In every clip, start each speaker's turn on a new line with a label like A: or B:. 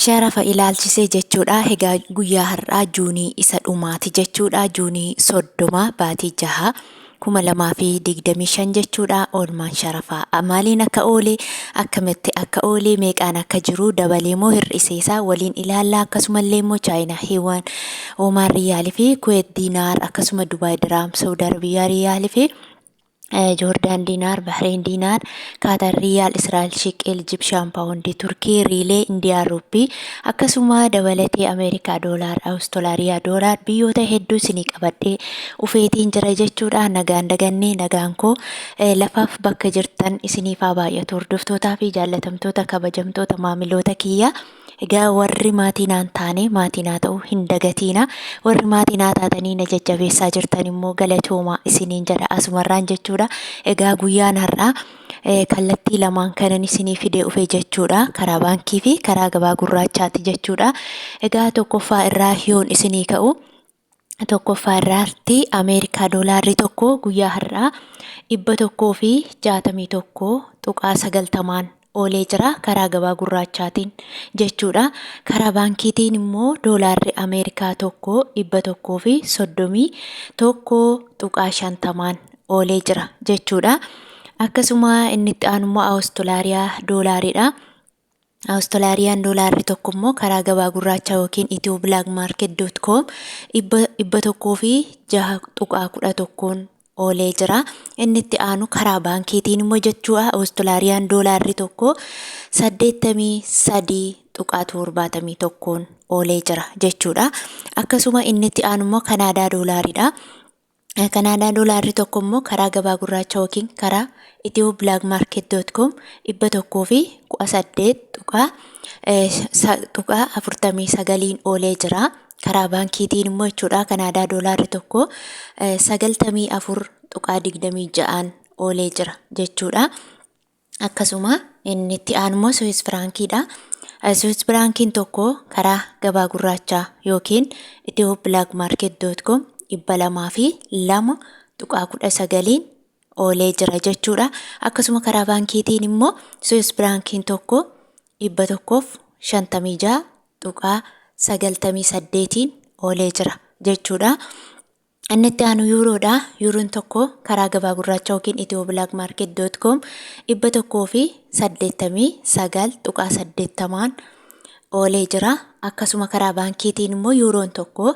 A: Sharafa ilaalchisee jechuudha. Egaa guyyaa har'aa juunii isa dhumaati jechuudha. Juunii 30 baatii 6 2025 jechuudha. Olmaan Sharafaa maaliin akka oolee, akkamitti akka oolee, meeqaan akka jiru dabalee moo hir'iseesaa waliin ilaallaa. Akkasumallee immoo Chaayinaa Heewaan, Omaan Riyaalii fi Kuweet Diinaar, akkasuma Dubaay Diraam, Saawud Arabiyaa Riyaalii fi Joordaan Diinaar, Bahrein Diinaar, Kaatar Riyaal, Israa'el Shiqeel, Ijipshaan Paawundii, Turkii Riilee, Indiyaa Ruuppii, akkasuma dabalatee Ameerikaa Doolaar, Awustiraaliyaa Doolaar, biyyoota hedduu isinii qabadhee dhufeetiin jira jechuudha. Nagaan dagannee nagaan koo lafaaf bakka jirtan isiniif haa baay'atu. Hordoftootaa fi jaallatamtoota kabajamtoota maamiloota kiyyaa. Egaa warri maatii naan taane maatii naa ta'uu hin dagatiina. Warri maatii naa taatanii na jajjabeessaa jirtan immoo galatoomaa isiniin jedha asumarraan jechuudha. Egaa guyyaan har'aa kallattii lamaan kanan isinii fidee dhufe jechuudha. Karaa baankii fi karaa gabaa gurraachaati jechuudha. Egaa tokkoffaa irraa yoon isinii ka'u, tokkoffaa irraatti Ameerikaa Doolaarri tokko guyyaa har'aa 161.90 oolee jira karaa gabaa gurraachaatiin jechuudha. Karaa baankiitiin immoo Doolaarri Ameerikaa tokko 131.50 oolee jira jechuudha. Akkasuma inni itti aanu immoo Awustiraaliyaa Doolaaridha. Awustiraaliyaa Doolaarri tokko immoo karaa gabaa gurraachaa yookiin ethioblagmarket.com 106.11 oolee jira. Inni itti aanu karaa baankiitiin immoo jechuudha. Awustiraaliyaa Doolaarri tokko 83.71 oolee jira jechuudha. Akkasuma inni itti aanu immoo Kanaadaa Doolaaridha. Kanaadaa Doolaarri tokko immoo karaa gabaa gurraachaa yookiin karaa ethioblagmarket.com 108.49 oolee jira. Karaa baankiitiin immoo jechuudha. Kanaadaa Doolaarri tokko 94.26 oolee jira jechuudha. Akkasuma inni itti aanu immoo Swiss Frankidha. Swiss Frankiin tokko karaa gabaa gurraachaa yookiin ethioblagmarket.com 202.19 oolee jira jechuudha. Akkasuma karaa baankiitiin immoo Swiss Frankiin tokko 156.98 oolee jira jechuudha. Inni itti aanu Yuuroodha. Yuuroon tokko karaa gabaa gurraachaa yookiin ethioblagmarket.com 189.80 oolee jira. Akkasuma karaa baankiitiin immoo Yuuroon tokko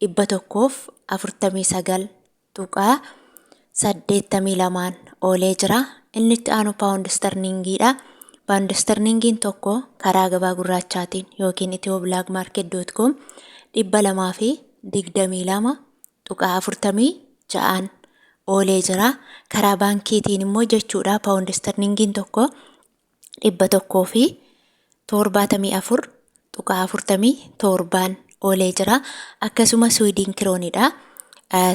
A: 149.82 oolee jira. Inni itti aanu Paawundi Sterlingiidha. Paawundi Sterlingiin tokko karaa gabaa gurraachaatiin yookiin ethioblagmarket.com 222.46 oolee jira. Karaa baankiitiin immoo jechuudha. Paawundi Sterlingiin tokko 174.47 oolee jira. Akkasuma Swiidin Kiroonidha.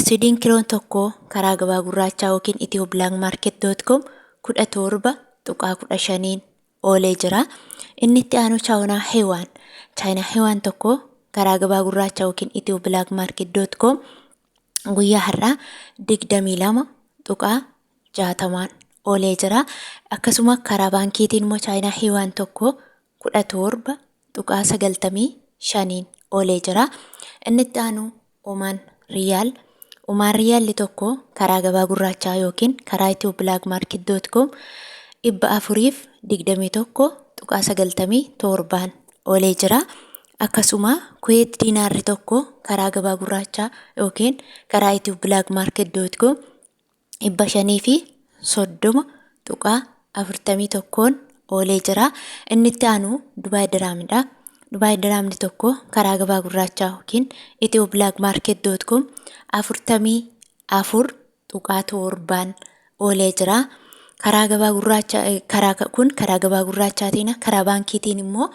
A: Swiidin Kiroon tokko karaa gabaa gurraachaa yookiin ethioblagmarket.com 17.15 oolee jira. Inni itti aanu Chaayinaa Heewaan. Chaayinaa Heewaan tokko karaa gabaa gurraachaa yookiin ethioblagmarket.com guyyaa har'aa 22.60 oolee jira. Akkasuma karaa baankiitiin immoo Chaayinaa Heewaan tokko 17.95 oolee jira. Inni itti aanu Omaan Riyaal. Omaan Riyaalli tokko karaa gabaa gurraachaa yookiin karaa ethioblagmarket.com 421.97 oolee jira. Akkasuma Kuweet Diinaarri tokko karaa gabaa gurraachaa yookiin karaa ethioblagmarket.com 530.41 oolee jira. Inni itti aanu Dubaay Diraamidha. Dubaay Diraamni tokko karaa gabaa gurraachaa yookiin ethioblagmarket.com 44.7 oolee jira. Karaa gabaa gurraachaa karaa gabaa gurraachaatiin, karaa baankiitiin immoo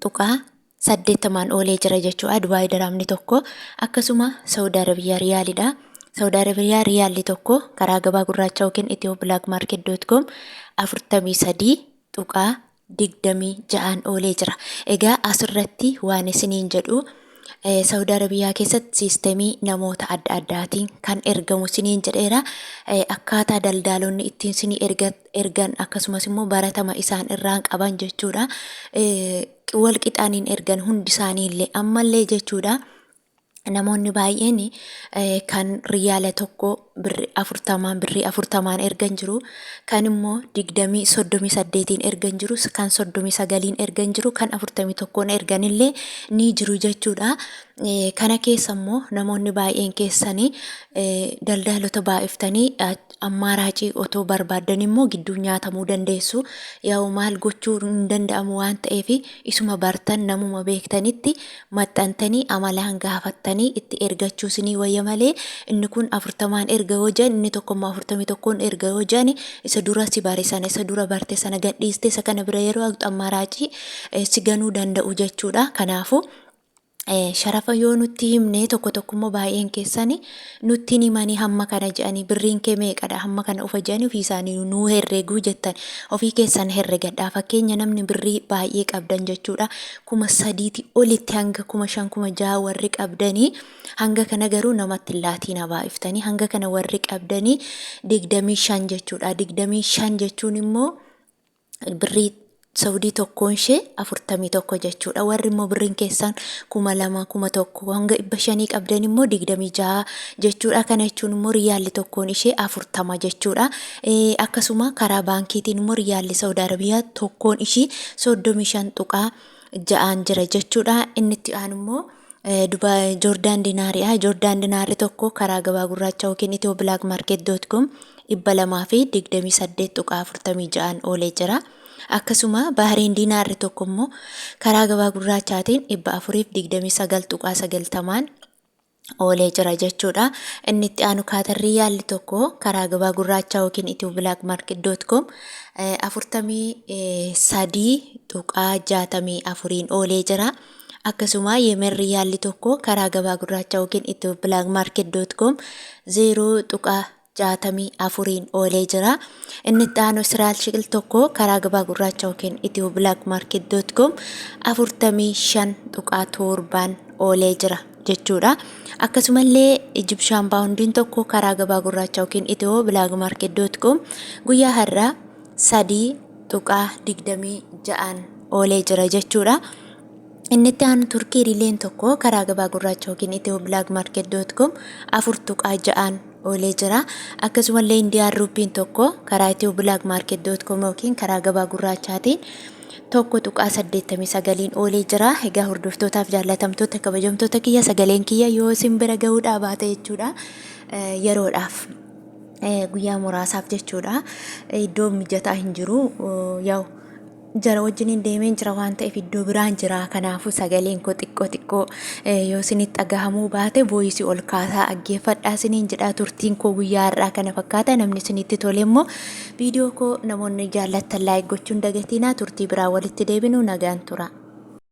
A: 35.80 oolee jira jechuudha. Dubaay Diraamni tokko. Akkasuma Saawud Arabiyaa Riyaalidha. Saawud Arabiyaa Riyaalli tokko karaa gabaa gurraachaa yookiin ethioblagmarket.com 43.26 oolee jira. Egaa asirratti waan isiniin jedhu Saudi Arabiyaa keessatti siistemii namoota adda addaatiin kan ergamu siniin jedheera. Akkaataa daldaalonni ittiin sinii ergan akkasumas immoo baratama isaan irraan qaban jechuudha. Wal qixaaniin ergan hundi isaaniillee ammallee jechuudha. Namoonni baay'een kan riyaala tokko birrii afurtamaan ergan jiru, kan immoo 38 ergan jiru, kan 39 ergan jiru, kan 41 erganillee ni jiru jechuudha. Kana keessa immoo namoonni baay'een keessanii daldaalota baay'iftanii ammaaraacii otoo barbaadan immoo gidduu nyaatamuu dandeessu. Yaa maal gochuu hin danda'amu waan ta'eef isuma bartan namuma beektanitti maxxantanii amalaan gaafattanii itti ergachuu sinii wayya malee inni kun 40 erga hojjan inni tokkommoo 41 erga hojjan isa dura si bare sana isa dura barte sana gadhiiste isa kana bira yeroo ammaaraacii si ganuu danda'u jechuudha. Kanaafuu Sharafa yoo nutti himne tokkummoo baay'een keessanii nutti himanii hamma kana jedhanii birriin kee meeqadha hamma kana ufa jedhanii ofii isaanii nuu herreguu jettan ofii keessan herregadhaa. Fakkeenya namni birrii baay'ee qabdan jechuudha 3,000 olitti hanga 5,000 warri qabdanii hanga kana garuu namatti laatiin baay'iftanii hanga kana warri qabdanii 25 jechuudha. 25 jechuun immoo birrii Saudii tokkoon ishee 41 jechuudha. Warri immoo birriin keessan 2,000 1,000 hanga 500 qabdan immoo 26 jechuudha. Kana jechuun immoo riyaalli tokkoon ishee 40 jechuudha. Akkasuma karaa baankiitiin immoo riyaalli Saudi Arabiyaa tokkoon ishee 35.6 jira jechuudha. Inni itti aanu immoo Joordaan dinaariidha. Joordaan dinaari tokko karaa gabaa gurraachaa yookiin ethioblakmarket.com 228.46 oolee jira. Akkasuma Bahrein dinaarri tokko immoo karaa gabaa gurraachaatiin 429.90 oolee jira jechuudha. Inni itti aanu Kaatar riyaalli tokko karaa gabaa gurraachaa yookiin ethioblakmarket.com 43.64 oolee jira. Akkasuma Yemen riyaalli tokko karaa gabaa gurraachaa yookiin ethioblakmarket.com 0.64 oolee jira. Inni itti aanu Israa'el shiqil tokko karaa gabaa gurraachaa yookiin ethioblakmarket.com 45.7 oolee jira jechuudha. Akkasumallee Egyptian poundiin tokko karaa gabaa gurraachaa yookiin ethioblakmarket.com guyyaa har'aa 3.26 oolee jira jechuudha. Inni itti aanu Turkii riileen tokko karaa gabaa gurraachaa yookiin ethioblakmarket.com 4.6 oolee jira. Akkasumallee Indiyaan ruupiin tokko karaa ethioblakmarket.com yookiin karaa gabaa gurraachaatiin 1.89 oolee jira. Egaa hordoftootaaf jaallatamtoota kabajamtoota kiyya sagaleen kiyya yoo isin bira gahuudhaa baate jechuudha yeroodhaaf guyyaa muraasaaf jechuudha iddoo mijataa hin jiru yaa'u jara wajjin deemeen jira waan ta'eef iddoo biraan jira. Kanaafuu sagaleen koo xiqqoo yoo isinitti dhagahamuu baate voice ol kaasaa dhaggeeffadhaa isiniin jedha. Turtiin koo guyyaa har'aa kana fakkaata. Namni isinitti tole immoo viidiyoo koo namoonni jaallattan like gochuun dagatinaa. Turtii biraa walitti deebinu nagaan tura.